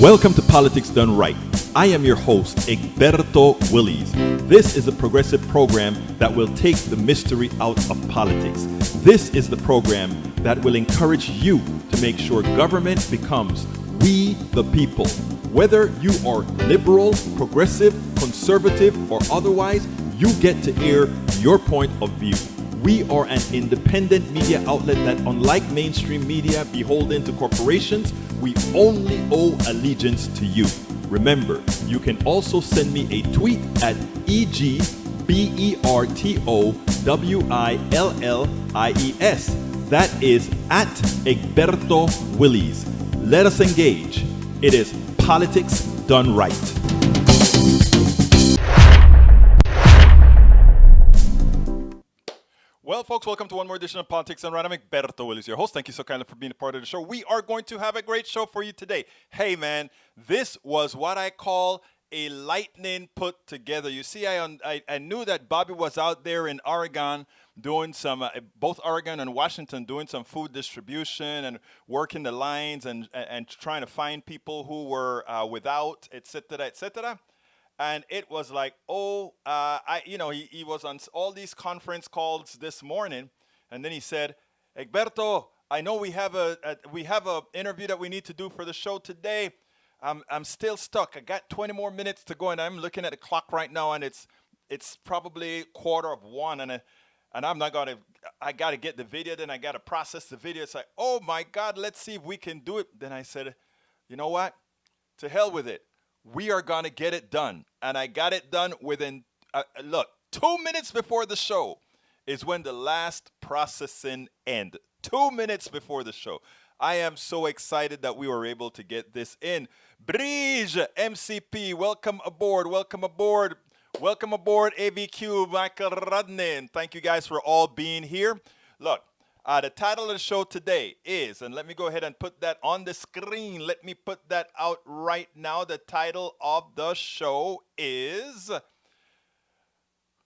Welcome to Politics Done Right. I am your host, Egberto Willies. This is a progressive program that will take the mystery out of politics. This is the program that will encourage you to make sure government becomes we the people. Whether you are liberal, progressive, conservative, or otherwise, you get to air your point of view. We are an independent media outlet that, unlike mainstream media beholden to corporations, we only owe allegiance to you. Remember, you can also send me a tweet at EGBERTOWILLIES. That is at Egberto Willies. Let us engage. It is Politics Done Right. Well, folks, welcome to one more edition of Politics Done Right. I'm Egberto Willies, your host. Thank you so kindly for being a part of the show. We are going to have a great show for you today. Hey, man, this was what I call a lightning put together. You see, I knew that Bobby was out there in Oregon doing some, both Oregon and Washington, doing some food distribution and working the lines and trying to find people who were without, et cetera, et cetera. And it was like, he was on all these conference calls this morning, and then he said, Egberto, I know we have a interview that we need to do for the show today. I'm still stuck. I got 20 more minutes to go, and I'm looking at the clock right now, and it's probably 1:15, and I gotta get the video, then I gotta process the video. It's like, oh my God, let's see if we can do it. Then I said, you know what? To hell with it. We are going to get it done. And I got it done within, 2 minutes before the show is when the last processing ended. 2 minutes before the show. I am so excited that we were able to get this in. Bridge, MCP, welcome aboard, welcome aboard. Welcome aboard, AVQ, Michael Rudnin. Thank you guys for all being here. Look. The title of the show today is, and let me go ahead and put that on the screen. Let me put that out right now. The title of the show is,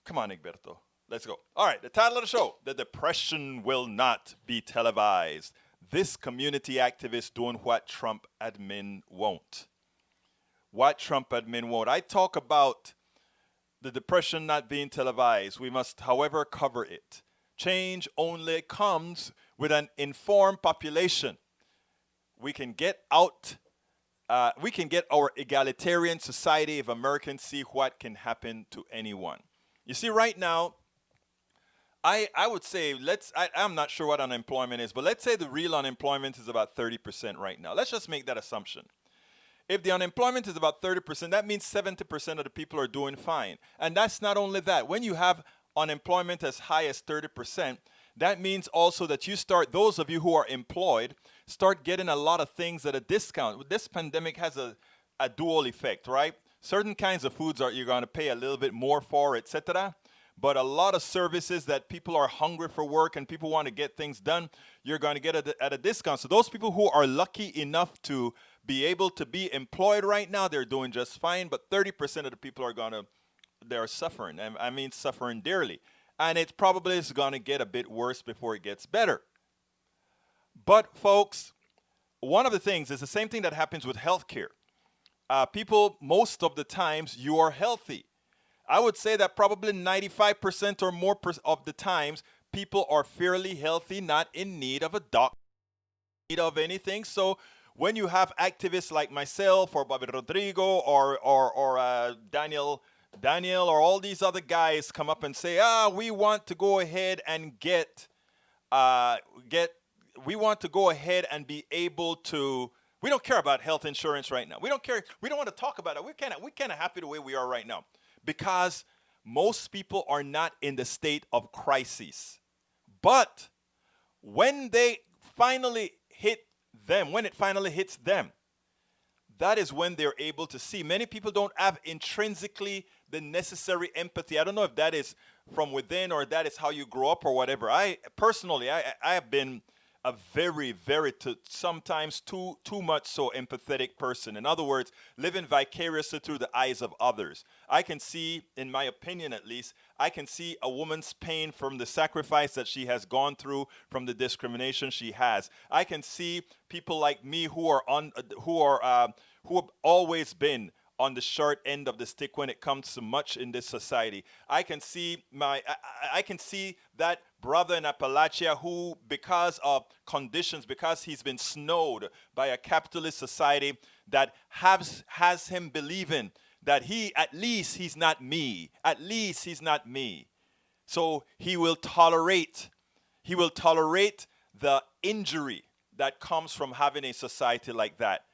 come on, Egberto, let's go. All right, the title of the show, The Depression Will Not Be Televised. This community activist doing what Trump admin won't. What Trump admin won't. I talk about the depression not being televised. We must, however, cover it. Change only comes with an informed population. We can get out, we can get our egalitarian society if Americans see what can happen to anyone. You see, right now, I would say, I'm not sure what unemployment is, but let's say the real unemployment is about 30% right now. Let's just make that assumption. If the unemployment is about 30%, that means 70% of the people are doing fine. And that's not only that. When you have unemployment as high as 30%, that means also that those of you who are employed, start getting a lot of things at a discount. This pandemic has a dual effect, right? Certain kinds of foods you're going to pay a little bit more for, etc. But a lot of services that people are hungry for work and people want to get things done, you're going to get at a discount. So those people who are lucky enough to be able to be employed right now, they're doing just fine. But 30% of the people they're suffering. I mean, suffering dearly. And it probably is going to get a bit worse before it gets better. But, folks, one of the things is the same thing that happens with healthcare. People, most of the times, you are healthy. I would say that probably 95% or more of the times, people are fairly healthy, not in need of a doctor, in need of anything. So when you have activists like myself or Bobby Rodrigo or Daniel or all these other guys come up and say, we want to go ahead and we want to go ahead and be able to, we don't care about health insurance right now. We don't care. We don't want to talk about it. We're kind of happy the way we are right now because most people are not in the state of crisis. But when it finally hits them, that is when they're able to see. Many people don't have intrinsically the necessary empathy. I don't know if that is from within or that is how you grow up or whatever. I personally have been a very, very, sometimes too much so empathetic person. In other words, living vicariously through the eyes of others. I can see, in my opinion at least, I can see a woman's pain from the sacrifice that she has gone through, from the discrimination she has. I can see people like me who have always been on the short end of the stick when it comes to much in this society. I can see I can see that brother in Appalachia who, because of conditions, because he's been snowed by a capitalist society that has him believing that at least he's not me. At least he's not me. So he will tolerate the injury that comes from having a society like that.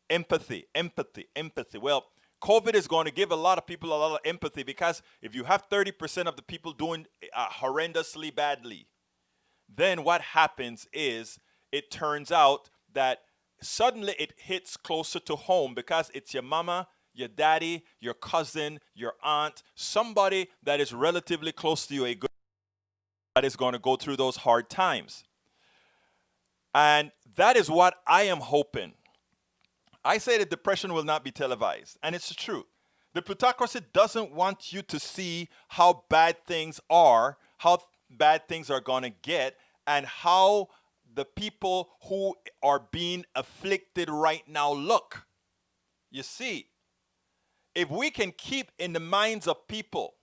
Empathy, empathy, empathy. Well, COVID is going to give a lot of people a lot of empathy, because if you have 30% of the people doing horrendously badly, then what happens is it turns out that suddenly it hits closer to home, because it's your mama, your daddy, your cousin, your aunt, somebody that is relatively close to you, a good that is going to go through those hard times. And that is what I am hoping. I say that depression will not be televised, and it's the truth. The plutocracy doesn't want you to see how bad things are, how bad things are going to get, and how the people who are being afflicted right now look. You see, if we can keep in the minds of people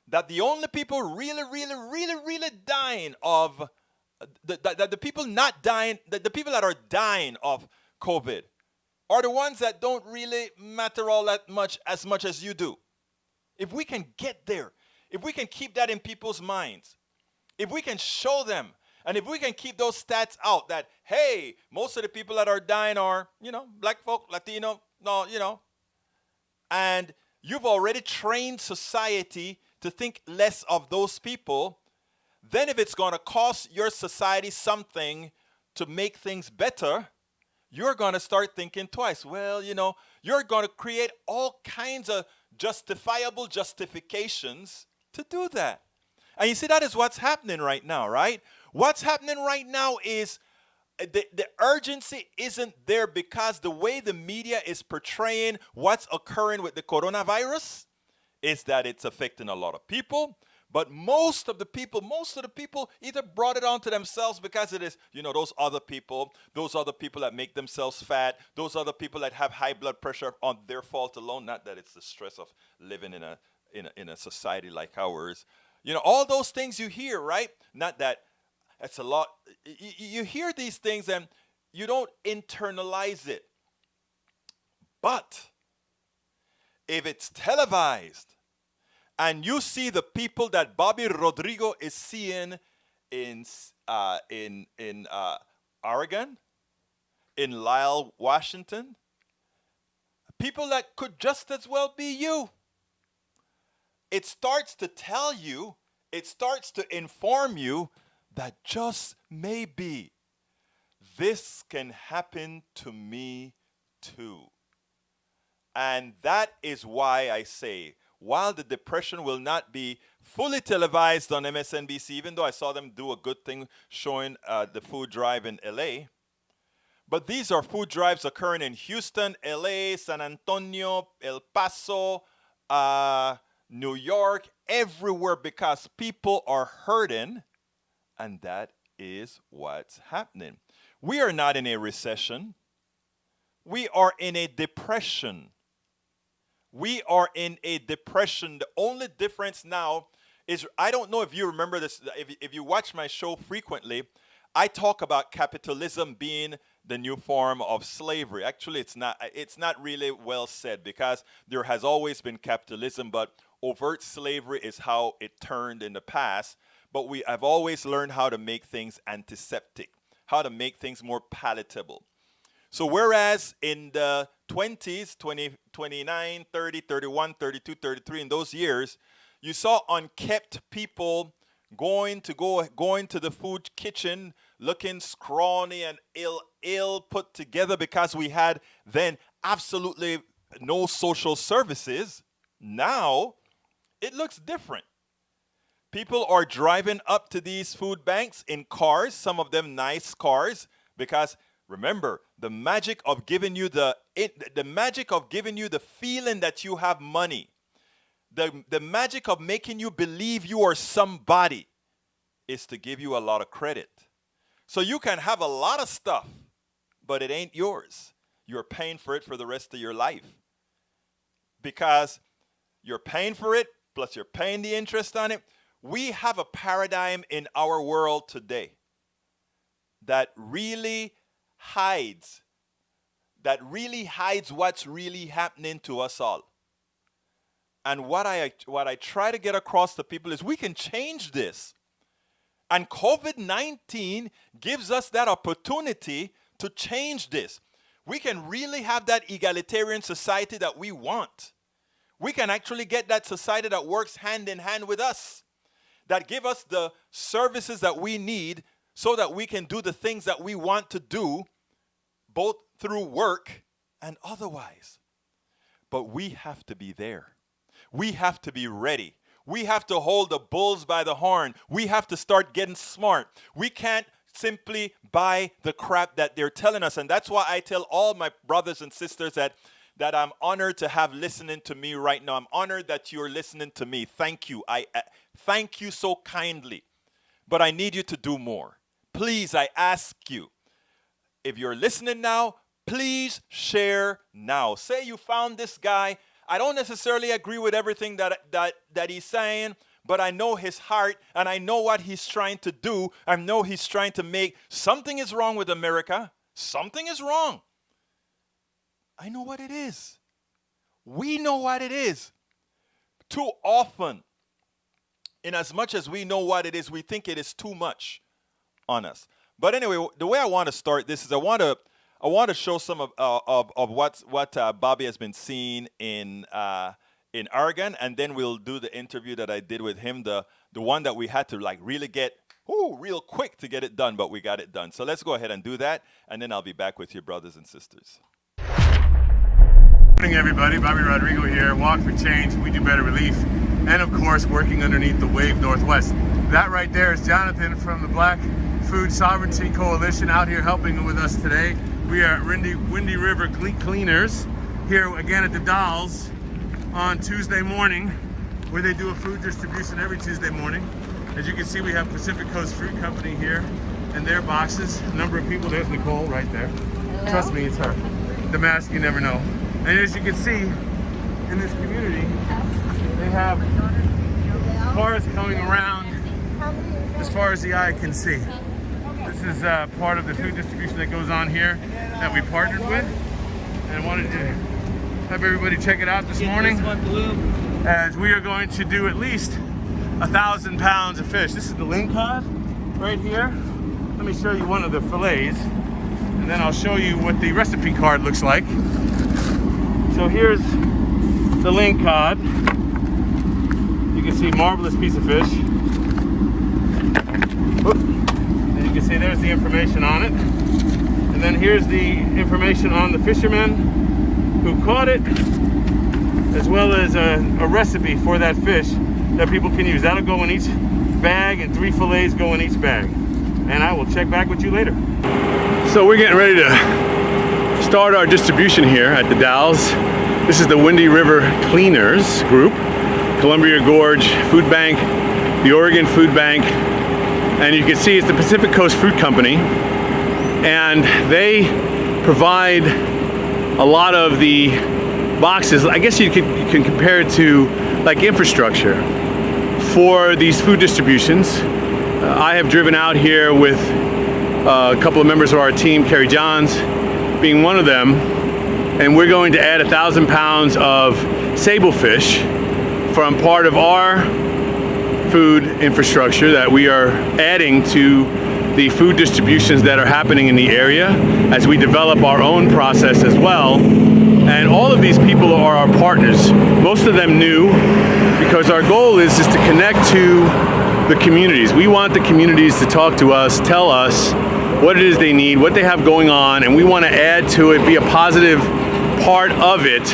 that the only people really, really, really, really dying of, the people not dying, the people that are dying of COVID are the ones that don't really matter all that much as you do. If we can get there, if we can keep that in people's minds, if we can show them, and if we can keep those stats out that, hey, most of the people that are dying are, black folk, Latino, no, and you've already trained society to think less of those people, then if it's going to cost your society something to make things better, you're going to start thinking twice. Well, you're going to create all kinds of justifiable justifications to do that. And you see, that is what's happening right now, right? What's happening right now is the urgency isn't there, because the way the media is portraying what's occurring with the coronavirus is that it's affecting a lot of people. But most of the people either brought it onto themselves because it is, those other people that make themselves fat, those other people that have high blood pressure on their fault alone. Not that it's the stress of living in a society like ours. All those things you hear, right? Not that it's a lot. You hear these things and you don't internalize it. But if it's televised, and you see the people that Bobby Rodrigo is seeing in Oregon, in Lyle, Washington, people that could just as well be you. It starts to tell you, it starts to inform you that just maybe this can happen to me too. And that is why I say, while the depression will not be fully televised on MSNBC, even though I saw them do a good thing showing the food drive in LA, but these are food drives occurring in Houston, LA, San Antonio, El Paso, New York, everywhere, because people are hurting, and that is what's happening. We are not in a recession. We are in a depression. We are in a depression. The only difference now is, I don't know if you remember this, if you watch my show frequently, I talk about capitalism being the new form of slavery. Actually, it's not really well said, because there has always been capitalism, but overt slavery is how it turned in the past. But I've always learned how to make things antiseptic, how to make things more palatable. So whereas in the 20s, 20, 29, 30, 31, 32, 33, in those years, you saw unkept people going to the food kitchen looking scrawny and ill put together, because we had then absolutely no social services. Now it looks different. People are driving up to these food banks in cars, some of them nice cars, because remember, the magic of giving you the feeling that you have money, the magic of making you believe you are somebody is to give you a lot of credit. So you can have a lot of stuff, but it ain't yours. You're paying for it for the rest of your life. Because you're paying for it, plus you're paying the interest on it. We have a paradigm in our world today that really hides what's really happening to us all. And what I try to get across to people is we can change this. And COVID-19 gives us that opportunity to change this. We can really have that egalitarian society that we want. We can actually get that society that works hand in hand with us, that give us the services that we need so that we can do the things that we want to do, both through work and otherwise. But we have to be there. We have to be ready. We have to hold the bulls by the horn. We have to start getting smart. We can't simply buy the crap that they're telling us. And that's why I tell all my brothers and sisters that I'm honored to have listening to me right now. I'm honored that you're listening to me. Thank you. I thank you so kindly. But I need you to do more. Please, I ask you, if you're listening now, please share now. Say you found this guy. I don't necessarily agree with everything that he's saying, but I know his heart and I know what he's trying to do. I know he's trying to make something is wrong with America. Something is wrong. I know what it is. We know what it is. Too often, in as much as we know what it is, we think it is too much on us. But anyway, the way I want to start this is I want to show some of what Bobby has been seeing in Oregon, and then we'll do the interview that I did with him, the one that we had to like really get real quick to get it done, but we got it done. So let's go ahead and do that, and then I'll be back with you, brothers and sisters. Good morning, everybody. Bobby Rodrigo here. Walk for Change. We do better relief, and of course, working underneath the Wave Northwest. That right there is Jonathan from the Black Food Sovereignty Coalition out here helping with us today. We are at Windy River Cleaners here again at the Dolls on Tuesday morning, where they do a food distribution every Tuesday morning. As you can see, we have Pacific Coast Fruit Company here and their boxes. A number of people. There's Nicole right there. Hello. Trust me, it's her. The mask, you never know. And as you can see, in this community, they have cars coming around as far as the eye can see. This is part of the food distribution that goes on here that we partnered with. And I wanted to have everybody check it out this morning, as we are going to do at least 1,000 pounds of fish. This is the ling cod right here. Let me show you one of the fillets, and then I'll show you what the recipe card looks like. So here's the ling cod. You can see marvelous piece of fish. And you can see there's the information on it. And then here's the information on the fisherman who caught it, as well as a recipe for that fish that people can use. That'll go in each bag, and 3 fillets go in each bag. And I will check back with you later. So we're getting ready to start our distribution here at the Dalles. This is the Windy River Cleaners group, Columbia Gorge Food Bank, the Oregon Food Bank, and you can see it's the Pacific Coast Fruit Company, and they provide a lot of the boxes. I guess you can compare it to like infrastructure for these food distributions. I have driven out here with a couple of members of our team, Kerry Johns being one of them, and we're going to add 1,000 pounds of sable fish from part of our food infrastructure that we are adding to the food distributions that are happening in the area as we develop our own process as well. And all of these people are our partners, most of them new, because our goal is to connect to the communities. We want the communities to talk to us, tell us what it is they need, what they have going on, and we want to add to it, be a positive part of it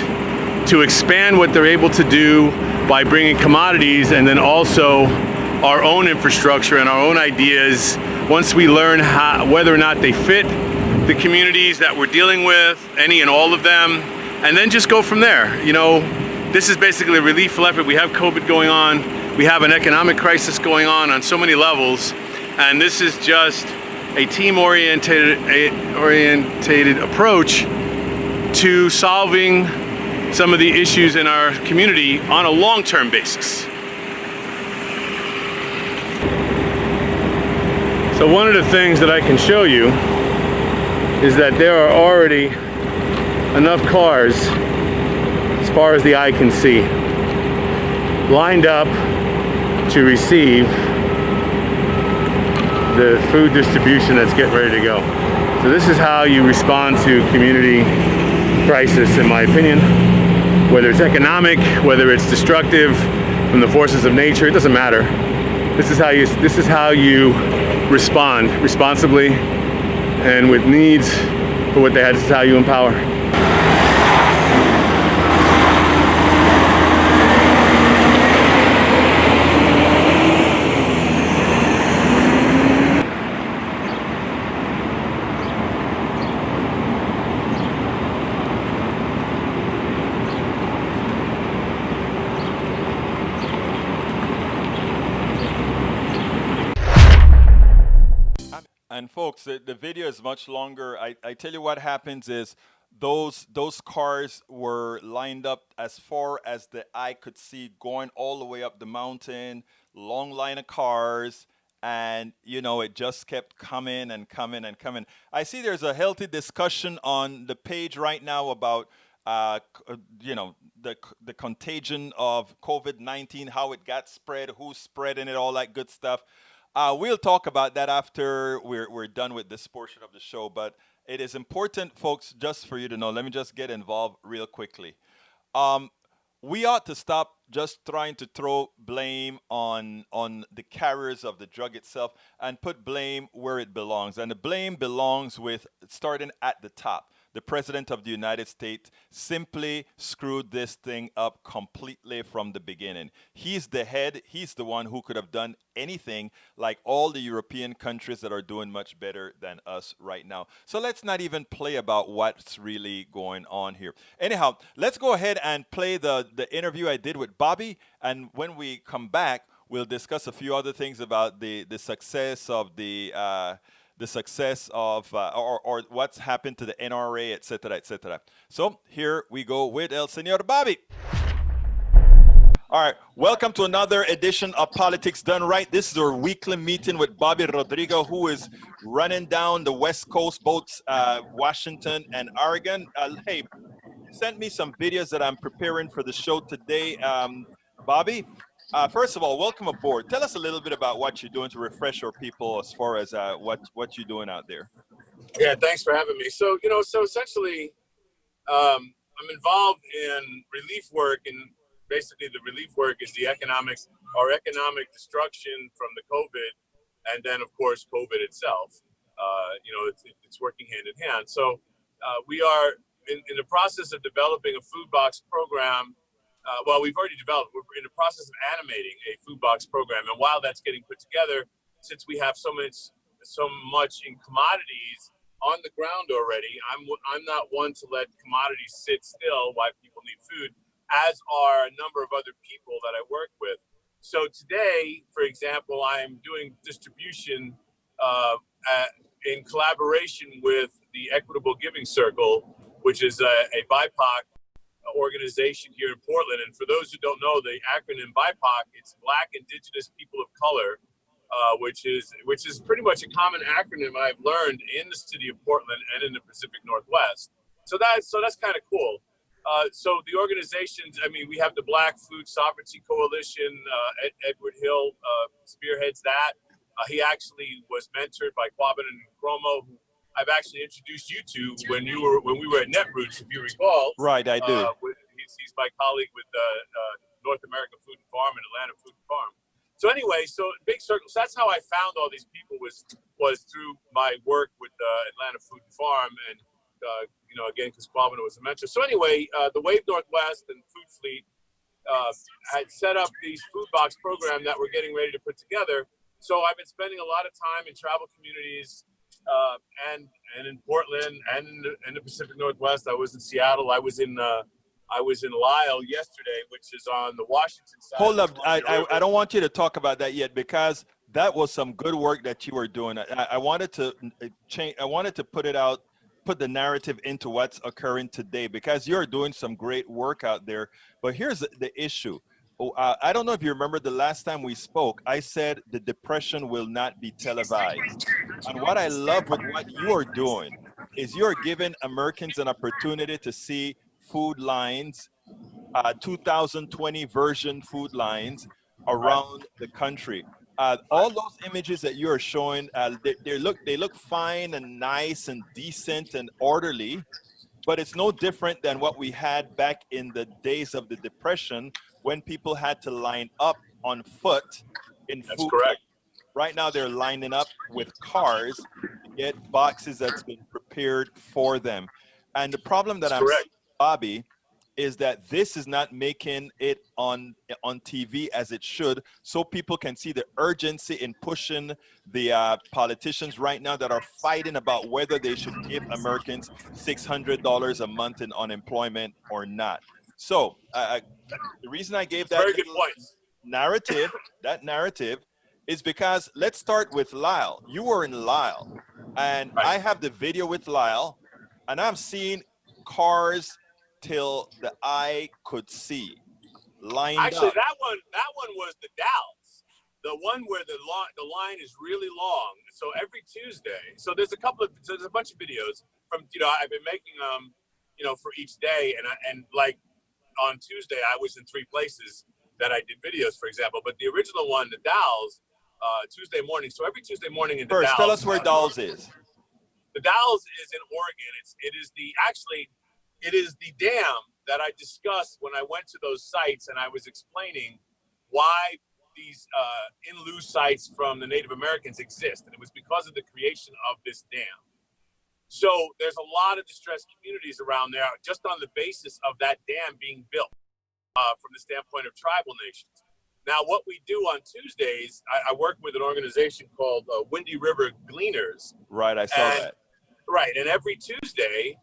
to expand what they're able to do by bringing commodities, and then also our own infrastructure and our own ideas once we learn whether or not they fit the communities that we're dealing with, any and all of them, and then just go from there. You know, this is basically a relief effort. We have COVID going on. We have an economic crisis going on so many levels, and this is just a team-oriented approach to solving some of the issues in our community on a long-term basis. So one of the things that I can show you is that there are already enough cars, as far as the eye can see, lined up to receive the food distribution that's getting ready to go. So this is how you respond to community crisis, in my opinion. Whether it's economic, whether it's destructive from the forces of nature, it doesn't matter. This is how you respond responsibly and with needs for what they had. This is how you empower. And folks, the video is much longer. I tell you what happens is those cars were lined up as far as the eye could see, going all the way up the mountain, long line of cars, and you know, it just kept coming and coming and coming. I see there's a healthy discussion on the page right now about you know, the contagion of COVID-19, how it got spread, who's spreading it, all that good stuff. We'll talk about that after we're done with this portion of the show, but it is important, folks, just for you to know. Let me just get involved real quickly. We ought to stop just trying to throw blame on the carriers of the drug itself and put blame where it belongs. And the blame belongs with starting at the top. The President of the United States simply screwed this thing up completely from the beginning. He's the head. He's the one who could have done anything, like all the European countries that are doing much better than us right now. So let's not even play about what's really going on here. Anyhow, let's go ahead and play the interview I did with Bobby. And when we come back, we'll discuss a few other things about the success of or what's happened to the NRA, etc., etc. So here we go with El Señor Bobby. All right, welcome to another edition of Politics Done Right. This is our weekly meeting with Bobby Rodrigo, who is running down the West Coast, both Washington and Oregon. Hey, sent me some videos that I'm preparing for the show today. Bobby, first of all, welcome aboard. Tell us a little bit about what you're doing to refresh our people as far as what you're doing out there. Yeah, thanks for having me. So, so essentially, I'm involved in relief work, and basically the relief work is the economic destruction from the COVID, and then of course COVID itself. It's working hand in hand. So we are in the process of developing a food box program. We've already developed. We're in the process of animating a food box program, and while that's getting put together, since we have so much in commodities on the ground already, I'm not one to let commodities sit still while people need food, as are a number of other people that I work with. So today, for example, I am doing distribution in collaboration with the Equitable Giving Circle, which is a BIPOC organization here in Portland. And for those who don't know, the acronym BIPOC, it's Black, Indigenous, People of Color, which is pretty much a common acronym I've learned in the city of Portland and in the Pacific Northwest. So that's kind of cool. So the organizations, we have the Black Food Sovereignty Coalition. Edward Hill spearheads that. He actually was mentored by Quabbin and Nkrumah, who I've actually introduced you to when we were at Netroots, if you recall. Right, I do. He's my colleague with North American Food and Farm and Atlanta Food and Farm. So anyway, big circles. So that's how I found all these people was through my work with Atlanta Food and Farm, and again, because Quabbin was a mentor. So anyway, the Wave Northwest and Food Fleet had set up these food box program that we're getting ready to put together. So I've been spending a lot of time in tribal communities, and in Portland and in the Pacific Northwest. I was in Seattle. I was in Lyle yesterday, which is on the Washington side. Hold of up. the Columbia River. I don't want you to talk about that yet, because that was some good work that you were doing. I wanted to change. I wanted to put the narrative into what's occurring today, because you're doing some great work out there. But here's the issue. I don't know if you remember the last time we spoke, I said the depression will not be televised. And what I love with what you are doing is you're giving Americans an opportunity to see food lines, 2020 version food lines around the country. All those images that you're showing, they look fine and nice and decent and orderly, but it's no different than what we had back in the days of the Depression, when people had to line up on foot in food. That's correct. Right now they're lining up with cars to get boxes that's been prepared for them. And the problem that I'm seeing, Bobby, is that this is not making it on TV as it should, so people can see the urgency in pushing the politicians right now that are fighting about whether they should give Americans $600 a month in unemployment or not. So the reason I gave that very good points. that narrative is because let's start with Lyle. You were in Lyle, and I have the video with Lyle, and I'm seeing cars till the eye could see lined Actually, up. that one was the Dalles, the one where the line is really long. So every Tuesday, so there's a bunch of videos from, I've been making for each day, and like on Tuesday I was in 3 places that I did videos, for example. But the original one, the Dalles, Tuesday morning. So every Tuesday morning in the First, Dalles, tell us where Dalles is. The Dalles is in Oregon. It is the dam that I discussed when I went to those sites, and I was explaining why these in-lieu sites from the Native Americans exist. And it was because of the creation of this dam. So there's a lot of distressed communities around there just on the basis of that dam being built from the standpoint of tribal nations. Now, what we do on Tuesdays, I work with an organization called Windy River Gleaners. Right, I saw that. Right, and every Tuesday,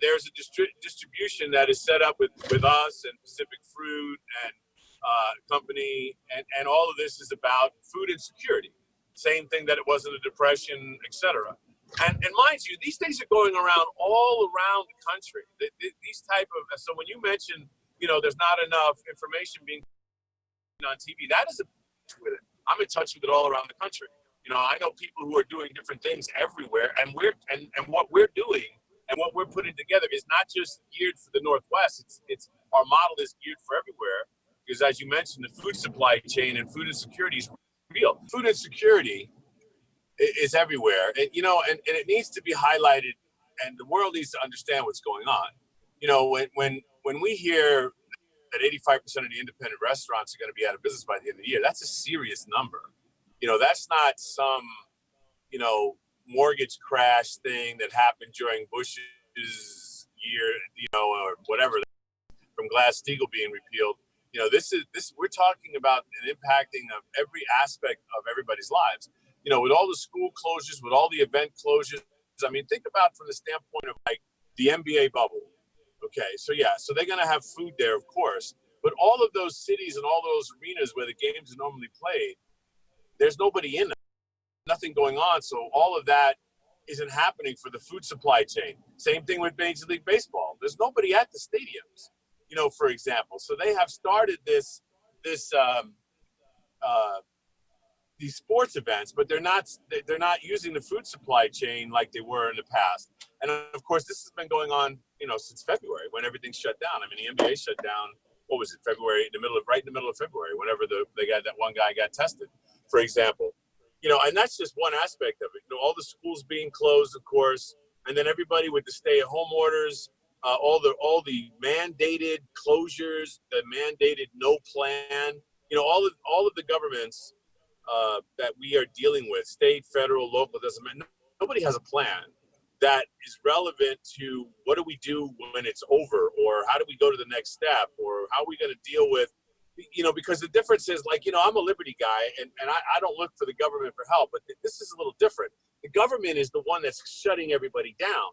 there's a distribution that is set up with us and Pacific Fruit and company, and all of this is about food insecurity. Same thing that it was in the Depression, etc. And mind you, these things are going around all around the country. These type of, so when you mention, there's not enough information being on TV, that is with it. I'm in touch with it all around the country. I know people who are doing different things everywhere, and what we're doing and what we're putting together is not just geared for the Northwest. It's our model is geared for everywhere, because as you mentioned, the food supply chain and food insecurity is real. Food insecurity is everywhere, and it needs to be highlighted, and the world needs to understand what's going on. When we hear that 85% of the independent restaurants are going to be out of business by the end of the year, that's a serious number. That's not some, mortgage crash thing that happened during Bush's year, or whatever, from Glass-Steagall being repealed. We're talking about an impacting of every aspect of everybody's lives. With all the school closures, with all the event closures. I mean, think about from the standpoint of like the NBA bubble. Okay, so they're going to have food there, of course. But all of those cities and all those arenas where the games are normally played, there's nobody in them. Nothing going on. So all of that isn't happening for the food supply chain. Same thing with Major League Baseball. There's nobody at the stadiums, for example. So they have started these sports events, but they're not using the food supply chain like they were in the past. And of course, this has been going on, since February, when everything shut down. I mean, the NBA shut down. What was it? February, right in the middle of February, whenever they got that one guy got tested, for example. And that's just one aspect of it. All the schools being closed, of course, and then everybody with the stay-at-home orders, all the mandated closures, the mandated no plan. All of the governments that we are dealing with, state, federal, local, doesn't matter. Nobody has a plan that is relevant to what do we do when it's over, or how do we go to the next step, or how are we going to deal with because the difference is like, I'm a liberty guy and I don't look for the government for help, but this is a little different. The government is the one that's shutting everybody down.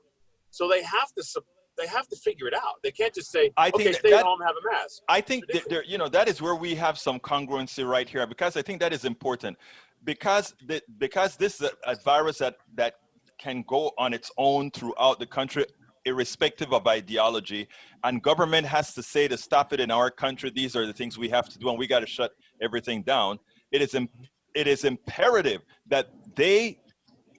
So they have to figure it out. They can't just say, okay, stay at home, have a mask. I think that is where we have some congruency right here, because I think that is important, because this is a virus that can go on its own throughout the country, irrespective of ideology, and government has to say to stop it in our country. These are the things we have to do, and we got to shut everything down. It is imperative that they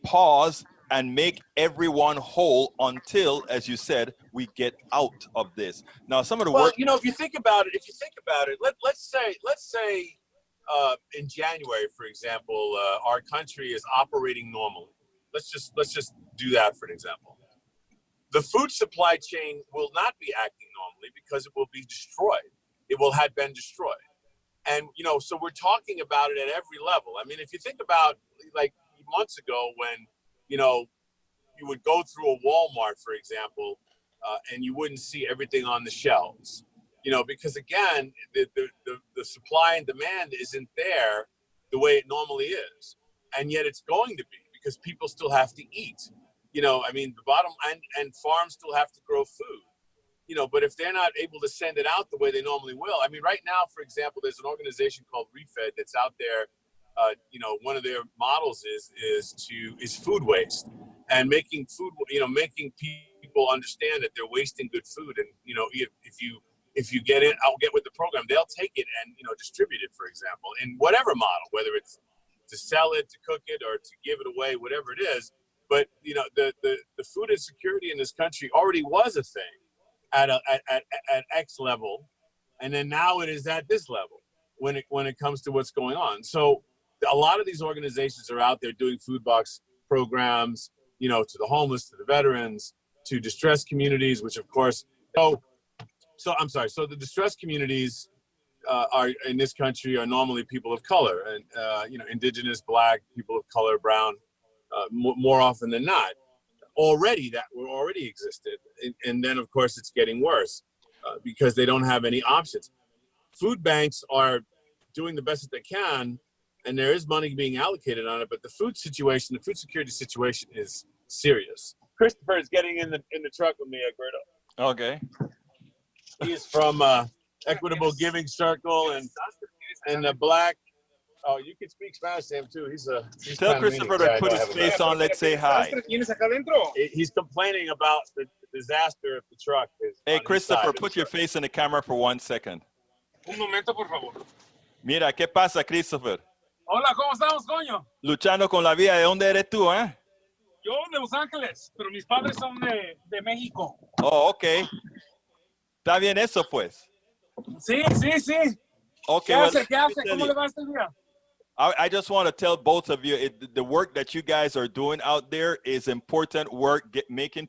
pause and make everyone whole until, as you said, we get out of this. Now, some of the work. If you think about it, let's say in January, for example, our country is operating normally. Let's just do that for an example. The food supply chain will not be acting normally because it will be destroyed. It will have been destroyed. And, so we're talking about it at every level. I mean, if you think about like months ago when, you would go through a Walmart, for example, and you wouldn't see everything on the shelves, because again, the supply and demand isn't there the way it normally is. And yet it's going to be, because people still have to eat. The bottom and farms still have to grow food, but if they're not able to send it out the way they normally will. I mean, right now, for example, there's an organization called ReFed that's out there. One of their models is food waste and making food, making people understand that they're wasting good food. And, if you get it, I'll get with the program, they'll take it and, distribute it, for example, in whatever model, whether it's to sell it, to cook it, or to give it away, whatever it is. But, the food insecurity in this country already was a thing at X level. And then now it is at this level when it comes to what's going on. So a lot of these organizations are out there doing food box programs, to the homeless, to the veterans, to distressed communities, which of course, so the distressed communities are in this country are normally people of color and, indigenous, Black, people of color, brown, more often than not. Already existed. And then of course it's getting worse because they don't have any options. Food banks are doing the best that they can, and there is money being allocated on it, but the food security situation is serious. Christopher is getting in the truck with me, Alberto. Okay. He is from Equitable Giving Circle and the Black. Oh, you can speak Spanish to him too. He's Tell Christopher to put his face on. Let's say hi. He's complaining about the disaster of the truck. Hey, Christopher, put your face in the camera for 1 second. Un momento, por favor. Mira, ¿qué pasa, Christopher? Hola, ¿cómo estamos, coño? Luchando con la vida. ¿De dónde eres tú, eh? Yo de Los Ángeles, pero mis padres son de México. Oh, okay. Está bien eso, pues. Sí. Okay. ¿Qué hace? ¿Cómo le va este día? I just want to tell both of you, the work that you guys are doing out there is important work, making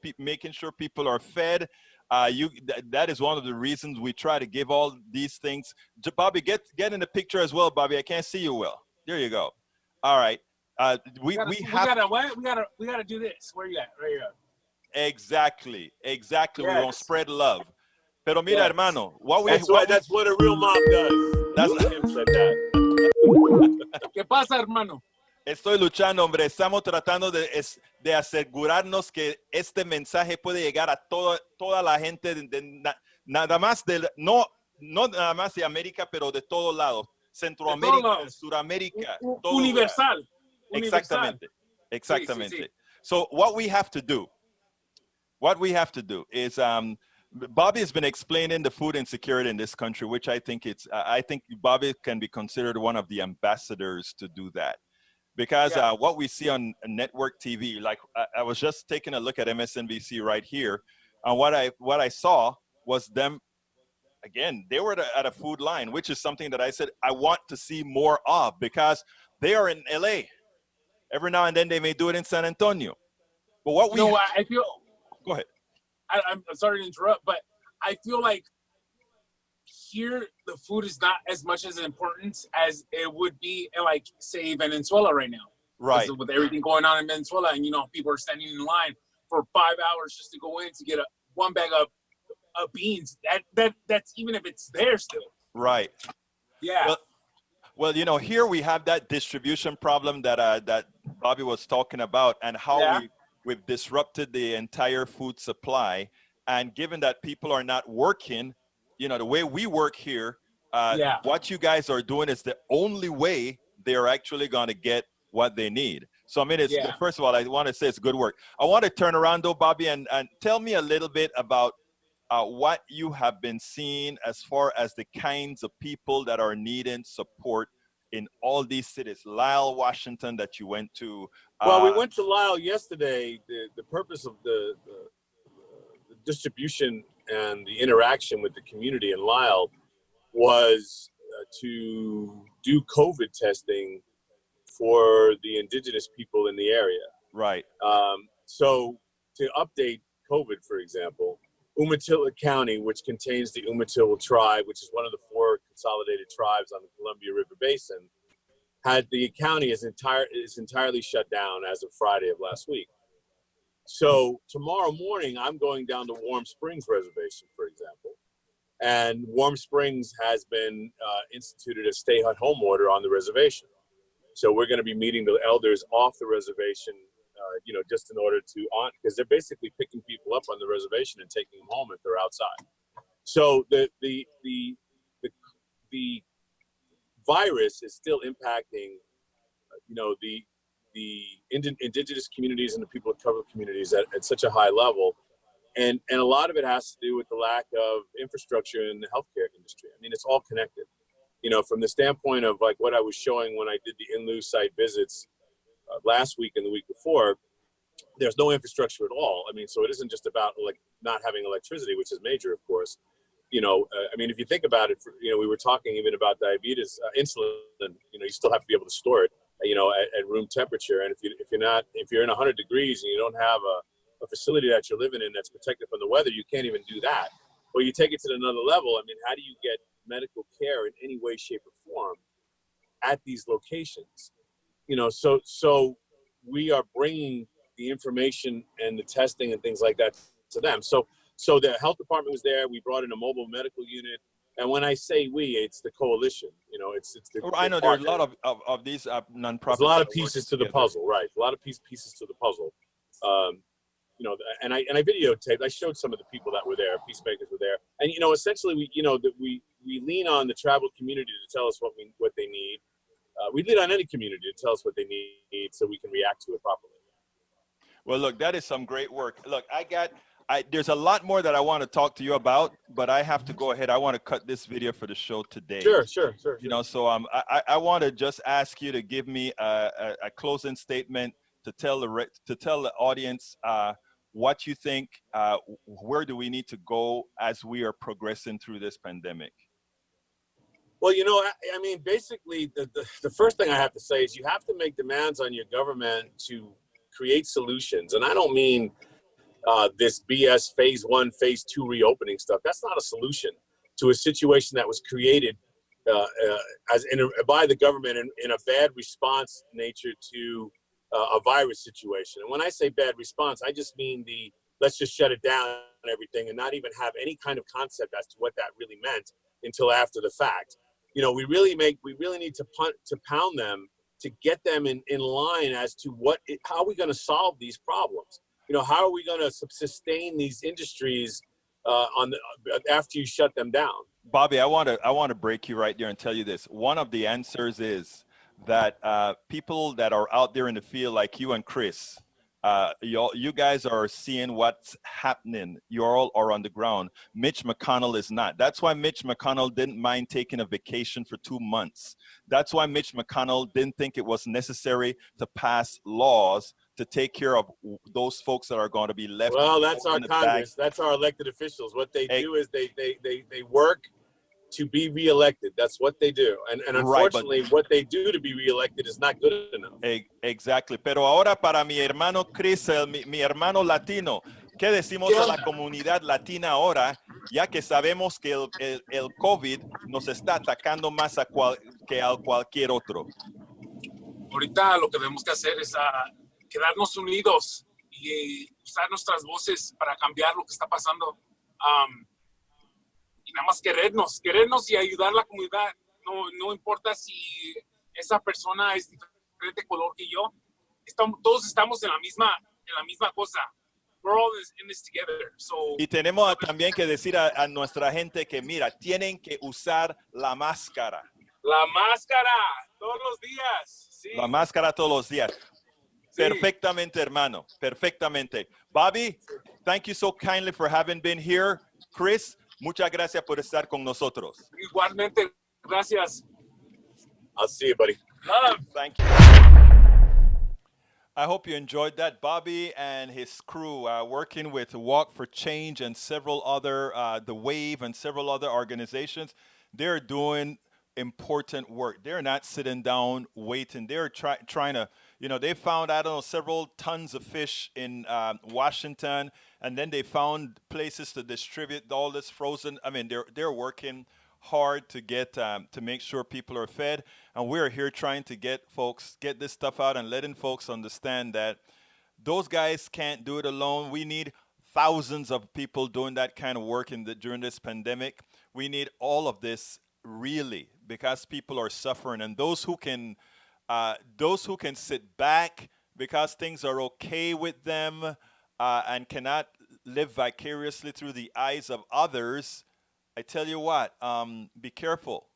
sure people are fed. That is one of the reasons we try to give all these things. Bobby, get in the picture as well, Bobby. I can't see you well. There you go. All right. We gotta do this. Where you at? Right here. Exactly. Yes. We want to spread love. Pero mira, hermano, that's what a real mom does. That's him said that. ¿Qué pasa, hermano? Estoy luchando, hombre. Estamos tratando de asegurarnos que este mensaje puede llegar a toda la gente, nada más no nada más de América, pero de todos lados. Centroamérica, Suramérica. Universal. Exactamente. Sí. So what we have to do is, Bobby has been explaining the food insecurity in this country, which I think Bobby can be considered one of the ambassadors to do that. Because what we see on network TV, like I was just taking a look at MSNBC right here, and what I saw was them, again, they were at a food line, which is something that I said I want to see more of, because they are in LA. Every now and then they may do it in San Antonio. But what we I feel. Go ahead. I'm sorry to interrupt, but I feel like here the food is not as much as important as it would be in, like, say, Venezuela right now. Right. With everything going on in Venezuela, and people are standing in line for 5 hours just to go in to get one bag of beans. That's even if it's there still. Right. Yeah. Well, you know, here we have that distribution problem that Bobby was talking about, and how Yeah. we've disrupted the entire food supply. And given that people are not working, you know, the way we work here, Yeah. what you guys are doing is the only way they're actually going to get what they need. So, I mean, it's Yeah. first of all, I want to say it's good work. I want to turn around though, Bobby, and tell me a little bit about what you have been seeing as far as the kinds of people that are needing support in all these cities. Lyle, Washington, that you went to. Well, we went to Lyle yesterday. The purpose of the distribution and the interaction with the community in Lyle was to do COVID testing for the indigenous people in the area. Right. So to update COVID, for example, Umatilla County, which contains the Umatilla tribe, which is one of the 4 consolidated tribes on the Columbia River Basin, had the county is entirely shut down as of Friday of last week. So tomorrow morning, I'm going down to Warm Springs Reservation, for example, and Warm Springs has been instituted a stay-at-home order on the reservation. So we're going to be meeting the elders off the reservation, you know, just in order to because they're basically picking people up on the reservation and taking them home if they're outside. So the virus is still impacting, you know, the indigenous communities and the people of color communities at such a high level. And a lot of it has to do with the lack of infrastructure in the healthcare industry. I mean, it's all connected. You know, from the standpoint of like what I was showing when I did the in-lieu site visits last week and the week before, there's no infrastructure at all. I mean, so it isn't just about like not having electricity, which is major, of course. You know, I mean, if you think about it, you know, we were talking even about diabetes, insulin. You know, you still have to be able to store it, you know, at room temperature. And if you're in 100 degrees and you don't have a facility that you're living in that's protected from the weather, you can't even do that. Well, you take it to another level. I mean, how do you get medical care in any way, shape, or form at these locations? You know, so we are bringing the information and the testing and things like that to them. So the health department was there. We brought in a mobile medical unit. And when I say we, it's the coalition. You know, it's the I know there's a lot of these nonprofits. There's a lot of pieces to the puzzle, right? A lot of pieces to the puzzle. You know, and I videotaped. I showed some of the people that were there. Peacemakers were there, and you know, essentially, we lean on the tribal community to tell us what they need. We lean on any community to tell us what they need, so we can react to it properly. Well, look, that is some great work. Look, there's a lot more that I want to talk to you about, but I have to go ahead. I want to cut this video for the show today. Sure. You know, so I want to just ask you to give me a closing statement to tell the audience what you think. Where do we need to go as we are progressing through this pandemic? Well, you know, I mean, basically, the first thing I have to say is you have to make demands on your government to create solutions. And I don't mean this BS phase 1, phase 2 reopening stuff. That's not a solution to a situation that was created by the government in a bad response nature to a virus situation. And when I say bad response, I just mean let's just shut it down and everything and not even have any kind of concept as to what that really meant until after the fact. You know, we really need to pound them to get them in line as to how are we going to solve these problems? You know, how are we going to sustain these industries after you shut them down? Bobby, I want to break you right there and tell you this. One of the answers is that people that are out there in the field, like you and Chris, you guys are seeing what's happening. You all are on the ground. Mitch McConnell is not. That's why Mitch McConnell didn't mind taking a vacation for 2 months. That's why Mitch McConnell didn't think it was necessary to pass laws to take care of those folks that are going to be left. Well, that's our Congress. That's our elected officials. What they do is they work to be reelected. That's what they do. And unfortunately, what they do to be reelected is not good enough. Exactly. Pero ahora para mi hermano Chris, mi hermano latino, ¿qué decimos a la comunidad latina ahora, ya que sabemos que el COVID nos está atacando más que a cualquier otro? Ahorita lo que tenemos que hacer es quedarnos unidos y usar nuestras voces para cambiar lo que está pasando. Y nada más querernos y ayudar a la comunidad. no importa si esa persona es diferente color que yo, todos estamos en la misma cosa. We're all in this together. So, Y tenemos también que decir a nuestra gente que, mira, tienen que usar la máscara. la máscara todos los días. Sí. La máscara todos los días. Sí. Perfectamente, hermano. Perfectamente. Bobby, thank you so kindly for having been here. Chris, muchas gracias por estar con nosotros. Igualmente, gracias. I'll see you, buddy. Love. Thank you. I hope you enjoyed that. Bobby and his crew working with Walk for Change and several other, The Wave and several other organizations, they're doing important work. They're not sitting down waiting. They're trying to, they found, I don't know, several tons of fish in Washington, and then they found places to distribute all this frozen. I mean, they're working hard to get to make sure people are fed, and we're here trying to get this stuff out and letting folks understand that those guys can't do it alone. We need thousands of people doing that kind of work during this pandemic. We need all of this really, because people are suffering, and those who can sit back because things are okay with them and cannot live vicariously through the eyes of others. I tell you what, be careful,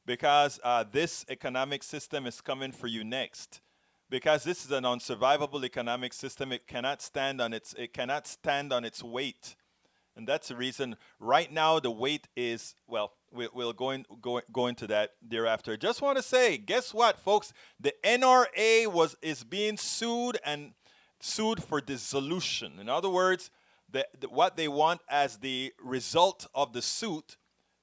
because this economic system is coming for you next. Because this is an unsurvivable economic system, it cannot stand on its weight, and that's the reason. Right now, the weight is, well, we'll go into that thereafter. Just want to say, guess what, folks? The NRA is being sued for dissolution. In other words, what they want as the result of the suit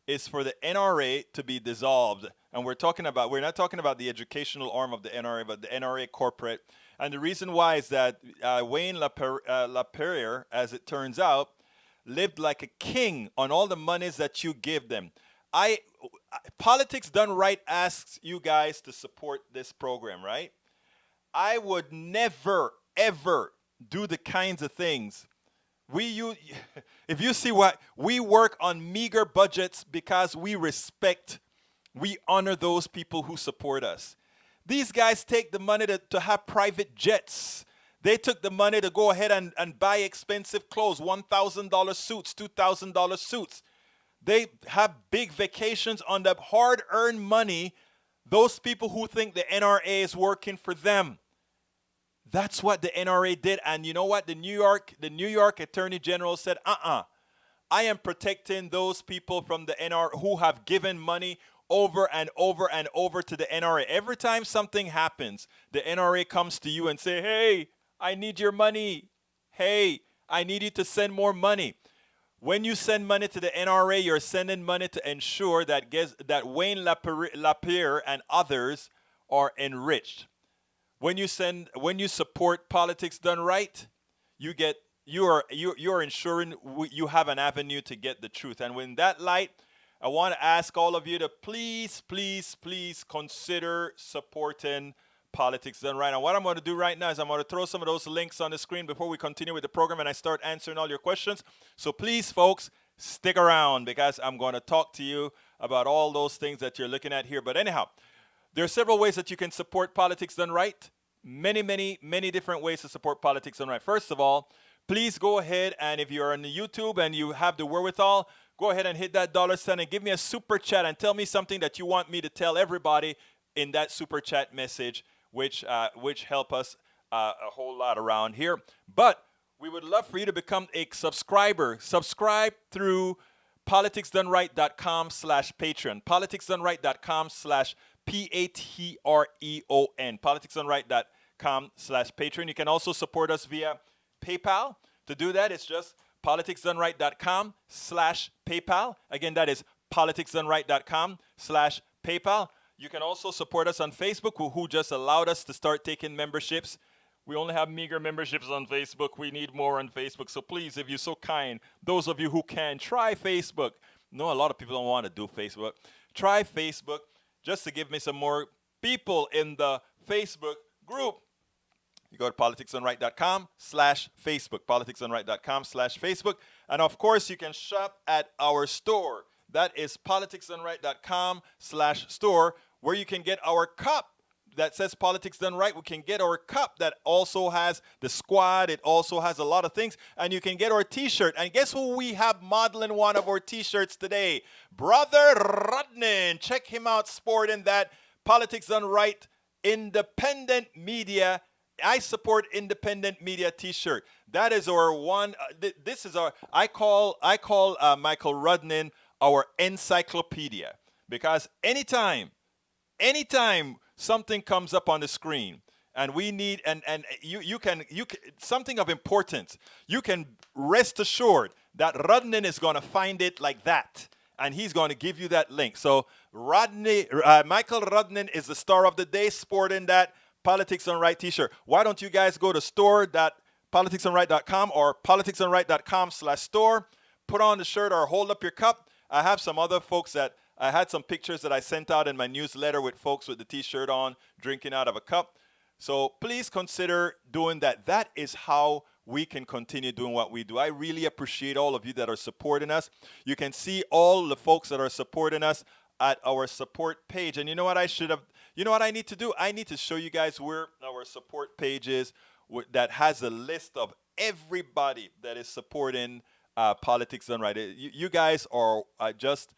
is for the NRA to be dissolved. And we're not talking about the educational arm of the NRA, but the NRA corporate. And the reason why is that Wayne LaPierre, as it turns out, lived like a king on all the monies that you give them. Politics Done Right asks you guys to support this program, right? I would never, ever do the kinds of things if you see what we work on, meager budgets, because we honor those people who support us. These guys take the money to have private jets. They took the money to go ahead and buy expensive clothes, $1,000 suits, $2,000 suits. They have big vacations on the hard-earned money. Those people who think the NRA is working for them. That's what the NRA did. And you know what? The New York Attorney General said, I am protecting those people from the NRA who have given money over and over and over to the NRA. Every time something happens, the NRA comes to you and say, hey, I need your money. Hey, I need you to send more money. When you send money to the NRA, you're sending money to ensure that Wayne LaPierre and others are enriched. When you support Politics Done Right, you're ensuring you have an avenue to get the truth. And in that light, I want to ask all of you to please consider supporting Politics Done Right. And what I'm going to do right now is I'm going to throw some of those links on the screen before we continue with the program and I start answering all your questions. So please, folks, stick around, because I'm going to talk to you about all those things that you're looking at here. But anyhow, there are several ways that you can support Politics Done Right. Many different ways to support Politics Done Right. First of all, please go ahead, and if you're on the YouTube and you have the wherewithal, go ahead and hit that $sign and give me a super chat and tell me something that you want me to tell everybody in that super chat message, which help us a whole lot around here. But we would love for you to become a subscriber. Subscribe through politicsdoneright.com/Patreon. politicsdoneright.com/Patreon. politicsdoneright.com/Patreon. You can also support us via PayPal. To do that, it's just politicsdoneright.com/PayPal. Again, that is politicsdoneright.com/PayPal. You can also support us on Facebook, who just allowed us to start taking memberships. We only have meager memberships on Facebook. We need more on Facebook. So please, if you're so kind, those of you who can, try Facebook. No, a lot of people don't want to do Facebook. Try Facebook just to give me some more people in the Facebook group. You go to politicsdoneright.com/Facebook, politicsdoneright.com/Facebook. And of course, you can shop at our store. That is politicsdoneright.com/store, where you can get our cup that says Politics Done Right. We can get our cup that also has the squad. It also has a lot of things. And you can get our t-shirt. And guess who we have modeling one of our t-shirts today? Brother Rodnan. Check him out sporting that Politics Done Right independent media. I support independent media t-shirt. That is our one. This is our, I call Michael Rodnan our encyclopedia, because anytime something comes up on the screen and we need, and you can something of importance, you can rest assured that Rodnan is going to find it like that, and he's going to give you that link. So Michael Rodnan is the star of the day sporting that Politics Done Right t-shirt. Why don't you guys go to store.politicsdoneright.com or politicsdoneright.com/store, put on the shirt or hold up your cup. I have some other folks that I had some pictures that I sent out in my newsletter with folks with the t-shirt on, drinking out of a cup. So please consider doing that. That is how we can continue doing what we do. I really appreciate all of you that are supporting us. You can see all the folks that are supporting us at our support page. And you know what I need to do? I need to show you guys where our support page is, that has a list of everybody that is supporting Politics Done Right. You guys are just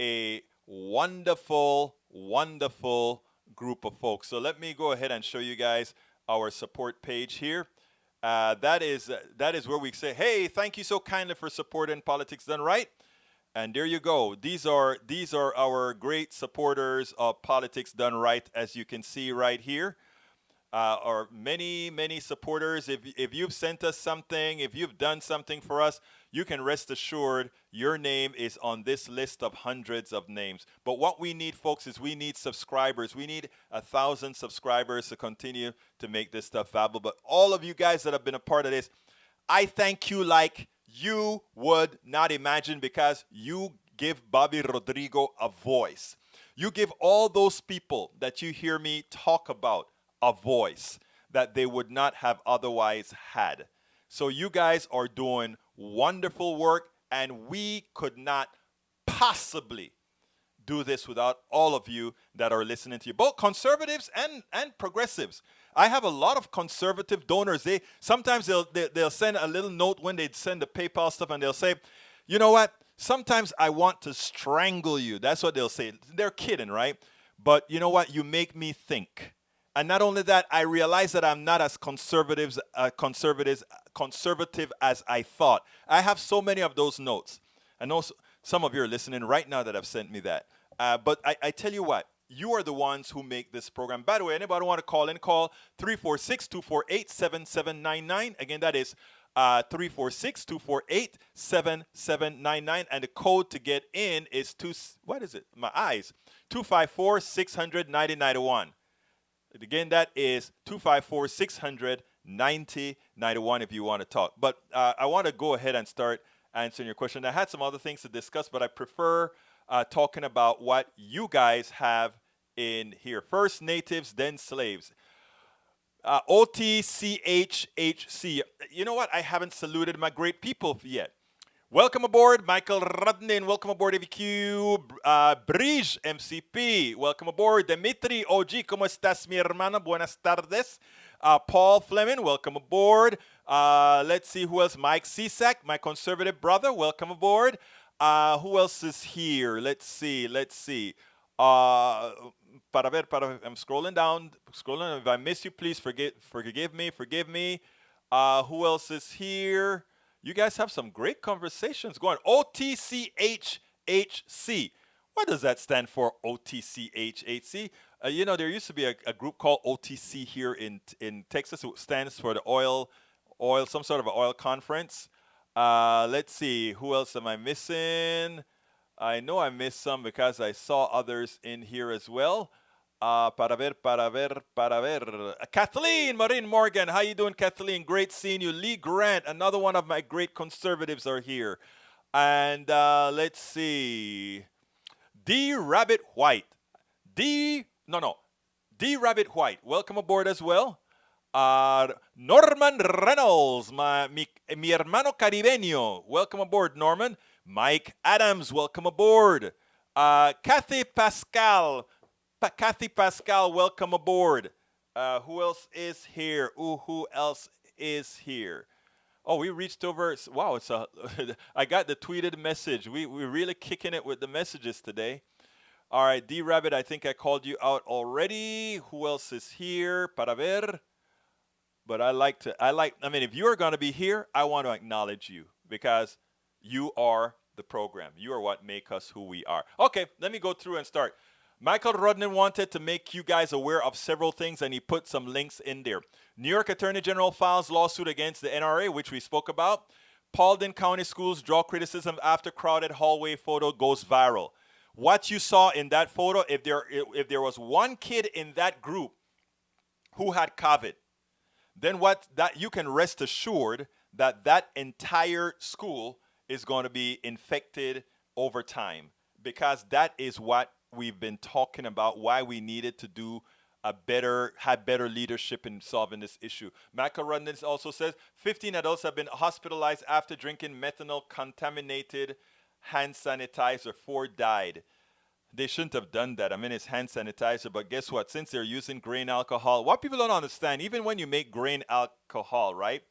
a wonderful, wonderful group of folks. So let me go ahead and show you guys our support page here. That is where we say, hey, thank you so kindly for supporting Politics Done Right. And there you go. These are our great supporters of Politics Done Right, as you can see right here. Are many supporters. If you've sent us something, if you've done something for us, you can rest assured your name is on this list of hundreds of names. But what we need, folks, is we need subscribers. We need 1,000 subscribers to continue to make this stuff valuable. But all of you guys that have been a part of this, I thank you like you would not imagine, because you give Bobby Rodrigo a voice. You give all those people that you hear me talk about a voice that they would not have otherwise had. So you guys are doing wonderful work, and we could not possibly do this without all of you that are listening to you, both conservatives and progressives. I have a lot of conservative donors. Sometimes they'll send a little note when they send the PayPal stuff, and they'll say, you know what? Sometimes I want to strangle you. That's what they'll say. They're kidding, right? But you know what? You make me think. And not only that, I realize that I'm not as conservative as I thought. I have so many of those notes. I know some of you are listening right now that have sent me that. But I tell you what, you are the ones who make this program. By the way, anybody want to call in, call 346-248-7799. Again, that is 346-248-7799. And the code to get in is 254-600-9091. Again, that is 254-600-9091 if you want to talk. But I want to go ahead and start answering your question. I had some other things to discuss, but I prefer talking about what you guys have in here. First natives, then slaves. OTCHHC. You know what? I haven't saluted my great people yet. Welcome aboard, Michael Rodnan. Welcome aboard, AVQ. Brij, MCP. Welcome aboard, Dimitri OG. ¿Cómo estás, mi hermano? Buenas tardes. Paul Fleming, welcome aboard. Let's see who else. Mike Cisak, my conservative brother. Welcome aboard. Who else is here? Let's see. I'm scrolling down. If I miss you, please forgive me. Who else is here? You guys have some great conversations going. OTCHHC. What does that stand for, OTCHHC? There used to be a group called OTC here in Texas. It stands for the oil, some sort of an oil conference. Let's see. Who else am I missing? I know I missed some because I saw others in here as well. Para ver. Kathleen Marin Morgan. How you doing, Kathleen? Great seeing you. Lee Grant, another one of my great conservatives, are here. And let's see. D. Rabbit White. D. Rabbit White. Welcome aboard as well. Norman Reynolds, mi hermano caribeño. Welcome aboard, Norman. Mike Adams, welcome aboard. Kathy Pascal, Kathy Pascal, welcome aboard. Who else is here? Who else is here? Oh, we reached over. Wow, it's a. I got the tweeted message. We're really kicking it with the messages today. All right, D Rabbit, I think I called you out already. Who else is here? Para ver. But I mean, if you are going to be here, I want to acknowledge you because you are the program. You are what make us who we are. Okay, let me go through and start. Michael Rodnan wanted to make you guys aware of several things, and he put some links in there. New York Attorney General files lawsuit against the NRA, which we spoke about. Paulding County Schools draw criticism after crowded hallway photo goes viral. What you saw in that photo, if there was one kid in that group who had COVID, then you can rest assured that that entire school is going to be infected over time, because that is what we've been talking about, why we needed to do have better leadership in solving this issue. Michael Rundins also says 15 adults have been hospitalized after drinking methanol contaminated hand sanitizer. 4 died. They shouldn't have done that. I mean, it's hand sanitizer, but guess what? Since they're using grain alcohol, what people don't understand, even when you make grain alcohol, right?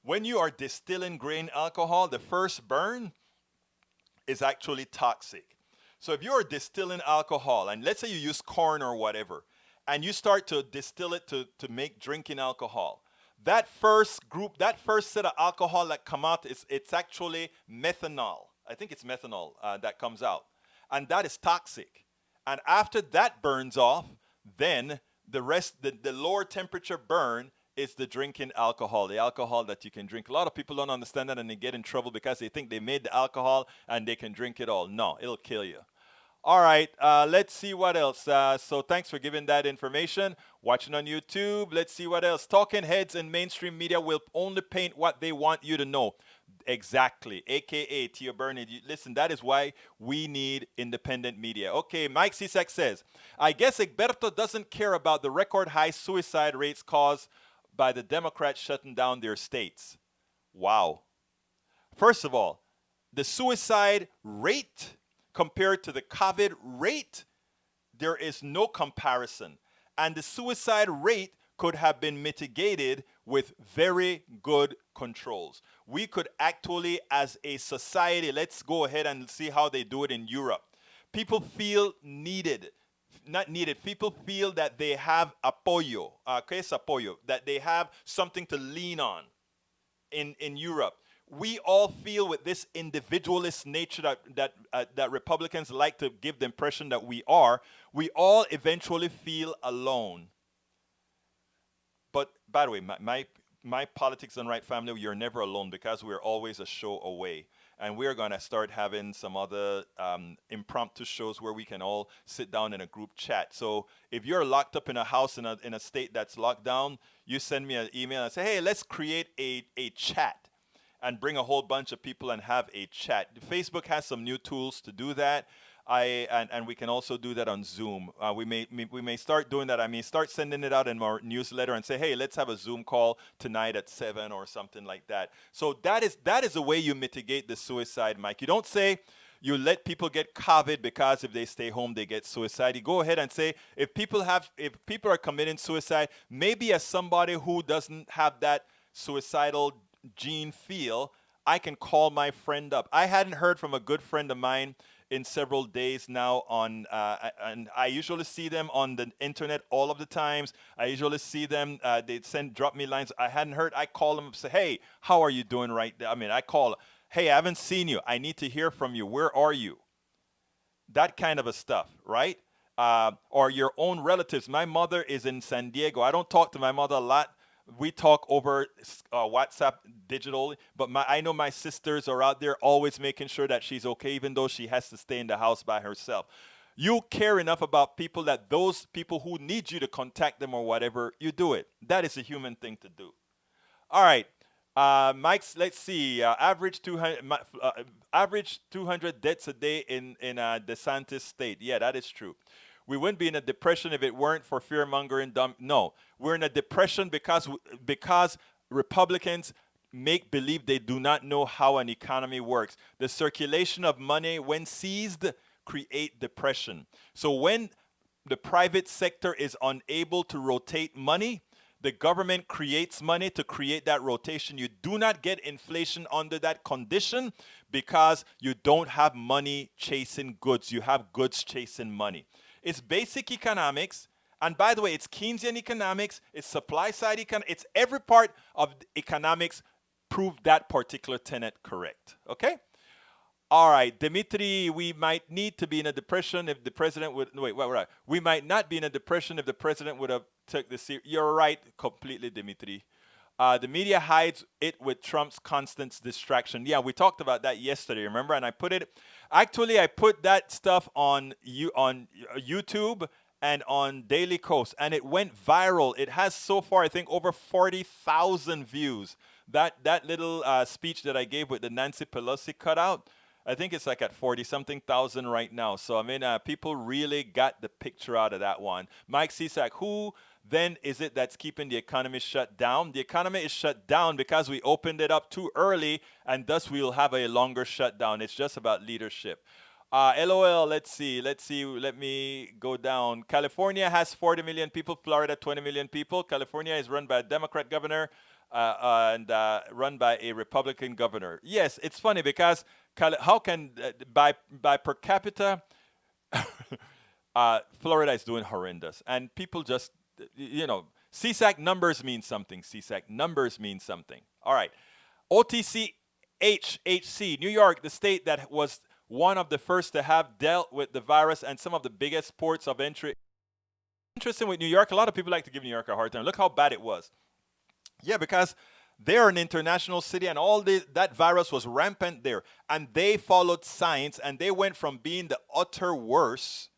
When you are distilling grain alcohol, the first burn is actually toxic. So if you're distilling alcohol, and let's say you use corn or whatever, and you start to distill it to make drinking alcohol, that first set of alcohol that come out, it's actually methanol. I think it's methanol that comes out. And that is toxic. And after that burns off, then the rest, the lower temperature burn is the drinking alcohol, the alcohol that you can drink. A lot of people don't understand that, and they get in trouble because they think they made the alcohol and they can drink it all. No, it'll kill you. All right, let's see what else. So thanks for giving that information. Watching on YouTube, let's see what else. Talking heads and mainstream media will only paint what they want you to know. Exactly, aka Tia Burnett. Listen, that is why we need independent media. Okay, Mike Cisak says, I guess Egberto doesn't care about the record high suicide rates caused by the Democrats shutting down their states. Wow. First of all, the suicide rate compared to the COVID rate, there is no comparison. And the suicide rate could have been mitigated with very good controls. We could actually, as a society, let's go ahead and see how they do it in Europe. People feel needed. Not needed. People feel that they have apoyo. ¿Qué es apoyo? That they have something to lean on in Europe. We all feel with this individualist nature that Republicans like to give the impression that we are. We all eventually feel alone. But by the way, my Politics Done Right family, you're never alone because we're always a show away. And we're going to start having some other impromptu shows where we can all sit down in a group chat. So if you're locked up in a house in a state that's locked down, you send me an email and say, hey, let's create a chat and bring a whole bunch of people and have a chat. Facebook has some new tools to do that. And we can also do that on Zoom. We may start doing that. I mean, start sending it out in our newsletter and say, hey, let's have a Zoom call tonight at 7 or something like that. So that is the way you mitigate the suicide, Mike. You don't say you let people get COVID because if they stay home, they get suicide. You go ahead and say, if people are committing suicide, maybe as somebody who doesn't have that suicidal gene feel, I can call my friend up. I hadn't heard from a good friend of mine in several days now and I usually see them on the internet all of the times. I usually see them, they drop me lines. I hadn't heard, I call them and say, hey, how are you doing right there? I mean, I call, hey, I haven't seen you. I need to hear from you. Where are you? That kind of a stuff, right? Or your own relatives. My mother is in San Diego. I don't talk to my mother a lot. We talk over WhatsApp digitally, but I know my sisters are out there always making sure that she's okay, even though she has to stay in the house by herself. You care enough about people that those people who need you to contact them or whatever, you do it. That is a human thing to do. All right. Mike's, let's see, average 200 deaths a day in DeSantis state. Yeah, that is true. We wouldn't be in a depression if it weren't for fear-mongering. No, we're in a depression because Republicans make believe they do not know how an economy works. The circulation of money, when seized, create depression. So when the private sector is unable to rotate money, the government creates money to create that rotation. You do not get inflation under that condition because you don't have money chasing goods. You have goods chasing money. It's basic economics. And by the way, it's Keynesian economics, it's supply side economics, it's every part of economics proved that particular tenet correct. Okay? All right, Dimitri, we might need to be in a depression if the president would, no, wait, right. We might not be in a depression if the president would have took this serious. You're right completely, Dimitri. The media hides it with Trump's constant distraction. Yeah, we talked about that yesterday, remember? And I put that stuff on YouTube and on Daily Kos, and it went viral. It has so far, I think, over 40,000 views. That little speech that I gave with the Nancy Pelosi cutout, I think it's like at 40-something thousand right now. So, I mean, people really got the picture out of that one. Mike Cisak, who then is it that's keeping the economy shut down? The economy is shut down because we opened it up too early, and thus we will have a longer shutdown. It's just about leadership. LOL, let's see. Let me go down. California has 40 million people. Florida, 20 million people. California is run by a Democrat governor and run by a Republican governor. Yes, it's funny because how can, by per capita, Florida is doing horrendous. And people just, CSAC numbers mean something. CSAC numbers mean something. All right. OTCHHC, New York, the state that was one of the first to have dealt with the virus and some of the biggest ports of entry. Interesting with New York, a lot of people like to give New York a hard time. Look how bad it was. Yeah, because they're an international city and that virus was rampant there. And they followed science and they went from being the utter worst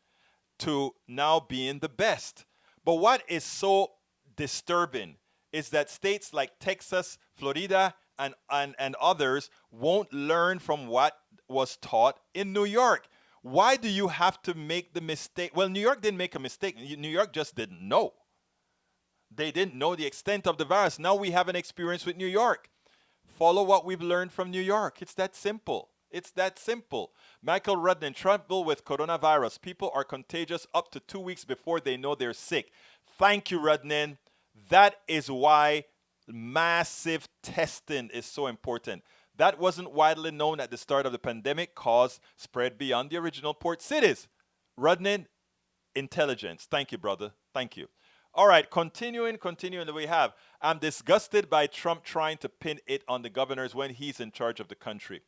to now being the best. But what is so disturbing is that states like Texas, Florida, and others won't learn from what was taught in New York. Why do you have to make the mistake? Well, New York didn't make a mistake. New York just didn't know. They didn't know the extent of the virus. Now we have an experience with New York. Follow what we've learned from New York. It's that simple. It's that simple. Michael Rudnin, trouble with coronavirus. People are contagious up to 2 weeks before they know they're sick. Thank you, Rudnin. That is why massive testing is so important. That wasn't widely known at the start of the pandemic, caused spread beyond the original port cities. Rudnin, intelligence. Thank you, brother. Thank you. All right, continuing we have. I'm disgusted by Trump trying to pin it on the governors when he's in charge of the country.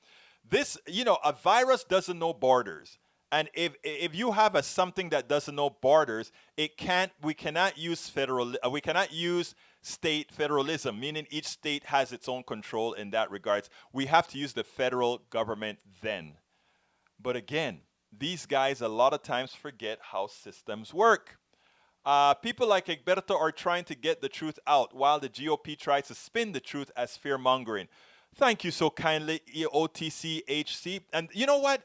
This, a virus doesn't know borders. And if you have something that doesn't know borders, we cannot use state federalism, meaning each state has its own control in that regards. We have to use the federal government then. But again, these guys a lot of times forget how systems work. People like Egberto are trying to get the truth out while the GOP tries to spin the truth as fear-mongering. Thank you so kindly, OTCHC. And you know what?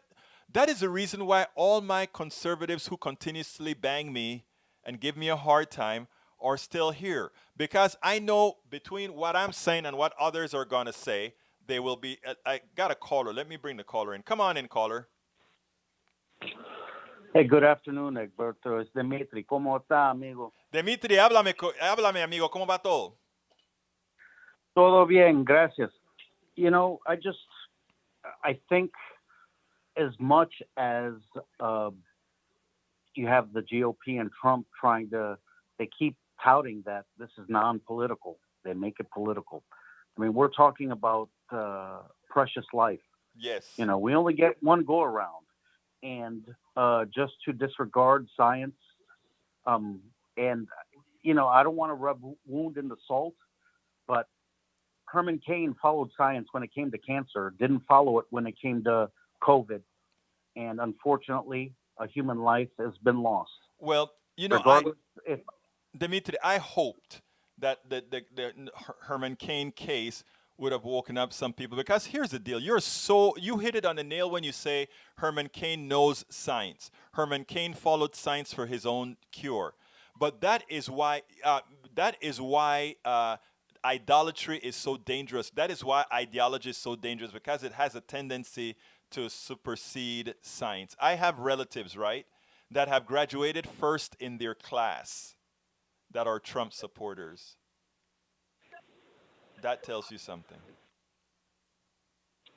That is the reason why all my conservatives who continuously bang me and give me a hard time are still here. Because I know between what I'm saying and what others are going to say, they will be... I got a caller. Let me bring the caller in. Come on in, caller. Hey, good afternoon, Egberto. Es Dimitri. ¿Cómo está, amigo? Dimitri, háblame, amigo. ¿Cómo va todo? Todo bien, gracias. I think as much as you have the GOP and Trump they keep touting that this is non-political. They make it political. I mean, we're talking about precious life. Yes. We only get one go around. And just to disregard science, I don't want to rub wound in the salt, but Herman Cain followed science when it came to cancer, didn't follow it when it came to COVID. And unfortunately, a human life has been lost. Well, Dimitri, I hoped that the Herman Cain case would have woken up some people, because here's the deal. You hit it on the nail when you say Herman Cain knows science. Herman Cain followed science for his own cure. But that is why idolatry is so dangerous. That is why ideology is so dangerous, because it has a tendency to supersede science. I have relatives, right, that have graduated first in their class that are Trump supporters. That tells you something.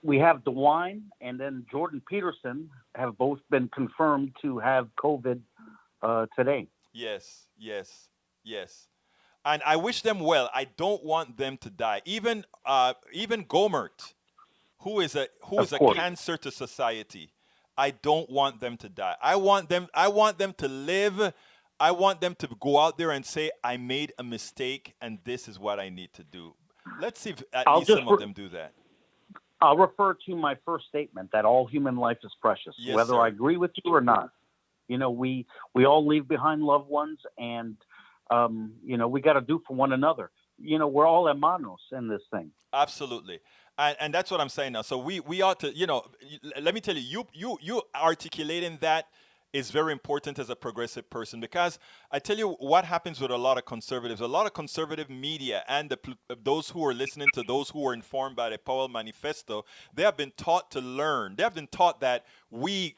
We have DeWine and then Jordan Peterson have both been confirmed to have COVID today. Yes, yes, yes. And I wish them well. I don't want them to die. Even Gomert, who is a cancer to society. I don't want them to die. I want them to live. I want them to go out there and say, I made a mistake and this is what I need to do. Let's see if at least some of them do that. I'll refer to my first statement that all human life is precious, Yes, whether sir. I agree with you or not. You know, we all leave behind loved ones, and you know, we got to do for one another. You know, we're all hermanos in this thing. Absolutely. And that's what I'm saying now. So we ought to, you know, let me tell you, you articulating that is very important as a progressive person, because I tell you what happens with a lot of conservatives. A lot of conservative media and those who are listening to those who are informed by the Powell Manifesto, they have been taught to learn. They have been taught that we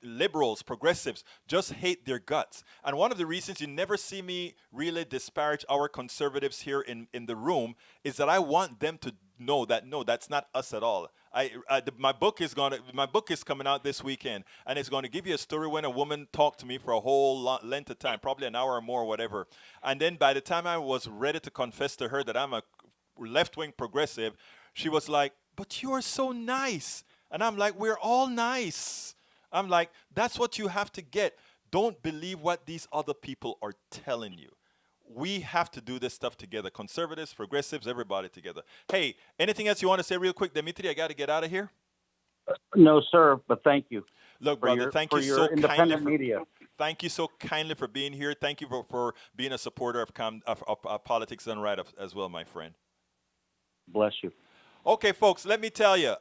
liberals, progressives, just hate their guts. And one of the reasons you never see me really disparage our conservatives here in the room is that I want them to know that no, that's not us at all. My book is coming out this weekend, and it's going to give you a story when a woman talked to me for a whole length of time, probably an hour or more, whatever. And then by the time I was ready to confess to her that I'm a left-wing progressive, she was like, "But you are so nice." And I'm like, "We're all nice." I'm like, that's what you have to get. Don't believe what these other people are telling you. We have to do this stuff together. Conservatives, progressives, everybody together. Hey, anything else you want to say real quick, Dimitri? I got to get out of here. No, sir, but thank you. Look, brother, thank you so independent media. Thank you so kindly for being here. Thank you for being a supporter of Politics Done Right as well, my friend. Bless you. Okay, folks, let me tell you,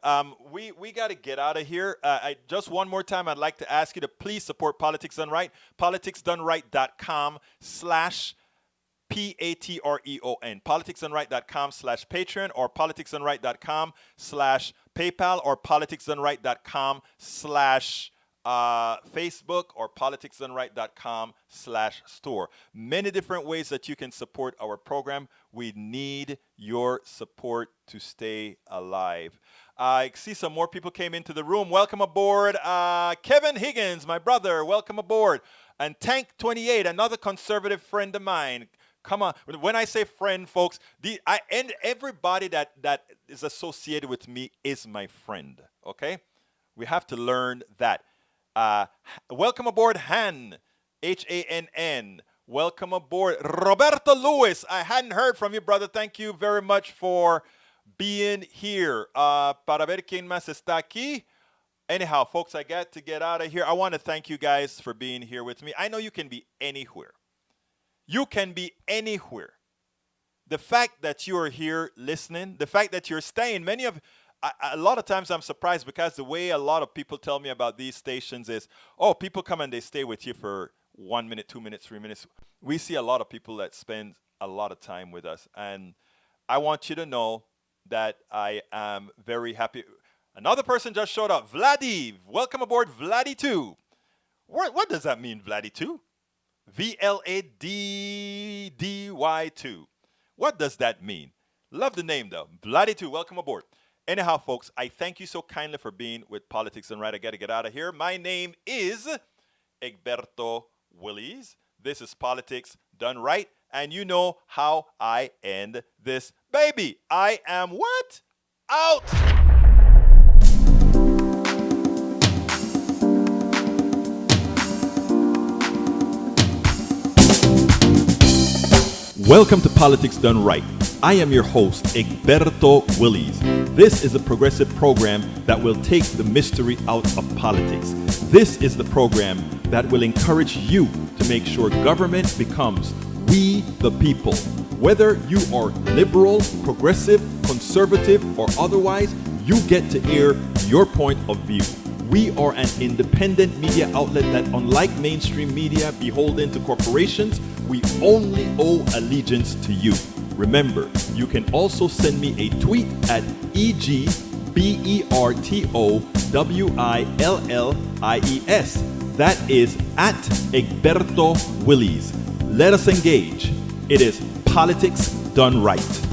we got to get out of here. Just one more time, I'd like to ask you to please support Politics Done Right. politicsdoneright.com/Patreon, politicsdoneright.com/Patreon, or politicsdoneright.com/PayPal, or politicsdoneright.com/Facebook, or politicsdoneright.com/store. Many different ways that you can support our program. We need your support to stay alive. I see some more people came into the room. Welcome aboard. Kevin Higgins, my brother, welcome aboard. And Tank28, another conservative friend of mine. Come on. When I say friend, folks, and everybody that is associated with me is my friend, okay? We have to learn that. Welcome aboard, Han, Hann. Welcome aboard, Roberto Lewis. I hadn't heard from you, brother. Thank you very much for being here. Para ver quién más está aquí. Anyhow, folks, I got to get out of here. I want to thank you guys for being here with me. I know you can be anywhere. You can be anywhere. The fact that you are here listening, the fact that you're staying, a lot of times I'm surprised, because the way a lot of people tell me about these stations is, oh, people come and they stay with you for 1 minute, 2 minutes, 3 minutes. We see a lot of people that spend a lot of time with us. And I want you to know that I am very happy. Another person just showed up. Vladi. Welcome aboard, Vladi2. What does that mean, Vladi2? VLADDY2. What does that mean? Love the name, though. Vladi2, welcome aboard. Anyhow, folks, I thank you so kindly for being with Politics Done Right. I got to get out of here. My name is Egberto Willies. This is Politics Done Right. And you know how I end this baby. I am what? Out! Welcome to Politics Done Right. I am your host, Egberto Willies. This is a progressive program that will take the mystery out of politics. This is the program that will encourage you to make sure government becomes we the people. Whether you are liberal, progressive, conservative, or otherwise, you get to air your point of view. We are an independent media outlet that, unlike mainstream media beholden to corporations, we only owe allegiance to you. Remember, you can also send me a tweet at EGBERTOWILLIES. That is at Egberto Willies. Let us engage. It is politics done right.